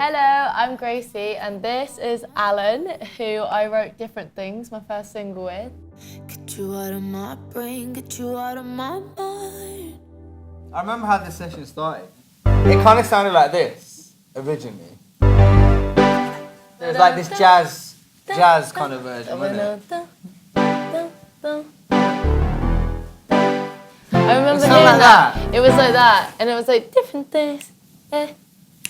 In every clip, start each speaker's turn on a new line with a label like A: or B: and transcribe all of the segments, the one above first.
A: Hello, I'm Gracie, and this is Alan, who I wrote Different Things, my first single with.
B: Get you out of my brain, get you out of my mind.
C: I remember how this session started. It kind of sounded like this, originally. It was like this jazz kind of version, wasn't it?
A: I remember hearing
C: like
A: that.
C: that.
A: It was like that, and it was like, different things, eh,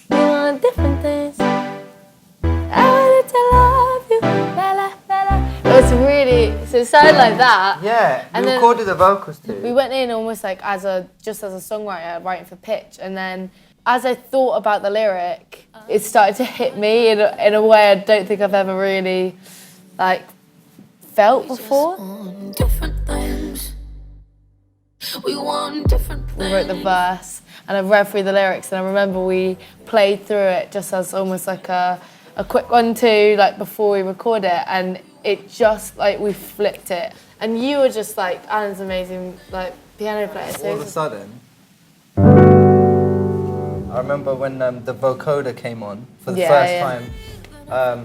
A: we want different things. I wanted to love you, la la la la. It was really, so it sounded like that.
C: Yeah,
A: And
C: we
A: then
C: recorded the vocals too.
A: We went in almost like just as a songwriter, writing for pitch, and then as I thought about the lyric, it started to hit me in a way I don't think I've ever really like felt before.
B: Different things. We want different things.
A: We wrote the verse, and I read through the lyrics, and I remember we played through it just as almost like a quick 1-2, like before we record it, and it just like we flipped it. And you were just like, Alan's amazing like piano player. So
C: All of a sudden, I remember when the vocoder came on for the first time,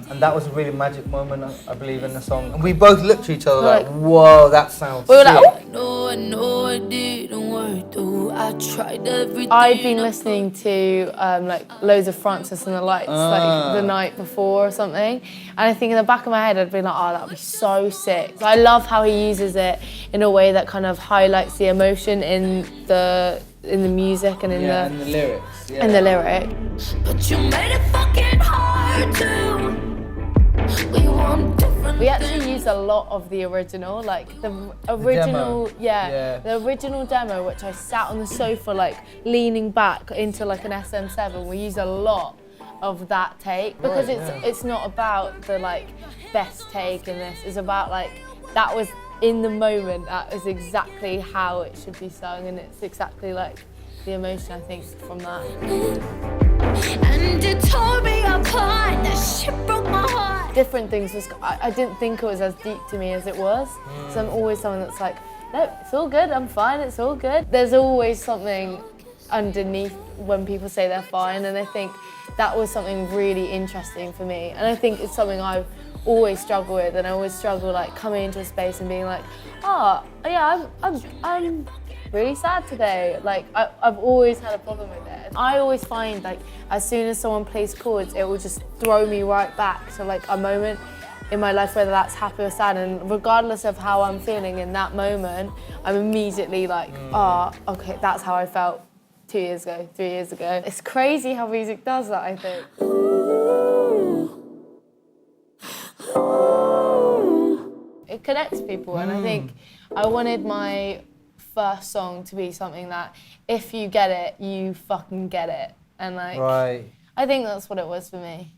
C: and that was a really magic moment, I believe, in the song. And we both looked at each other like, whoa, that sounds
A: we were
C: sick.
A: like,
B: No, I know I didn't work though. I tried everything.
A: I'd been listening to like loads of Francis and the Lights like the night before or something, and I think in the back of my head I'd been like, oh, that'd be so sick. I love how he uses it in a way that kind of highlights the emotion in the music and in
C: the lyrics. Yeah.
A: in the lyric.
B: But you made it fucking hard to. We want different.
A: We actually used a lot of the original, like the original, the original demo, which I sat on the sofa like leaning back into like an SM7. We used a lot of that take because it's not about the like best take in this. It's about like that was in the moment. That is exactly how it should be sung, and it's exactly like the emotion I think from that.
B: And it tore me apart. That shit broke my heart.
A: Different Things was, I didn't think it was as deep to me as it was. So I'm always someone that's like, no, it's all good, I'm fine, it's all good. There's always something underneath when people say they're fine, and I think that was something really interesting for me. And I think it's something I've always struggled with, and I always struggle like coming into a space and being like, oh, yeah, I'm really sad today. Like, I've always had a problem with it. I always find like as soon as someone plays chords, it will just throw me right back to like a moment in my life, whether that's happy or sad, and regardless of how I'm feeling in that moment, I'm immediately like, oh, okay, that's how I felt 2 years ago, 3 years ago. It's crazy how music does that, I think. It connects people, and I think I wanted my first song to be something that if you get it, you fucking get it. And like,
C: Right.
A: I think that's what it was for me.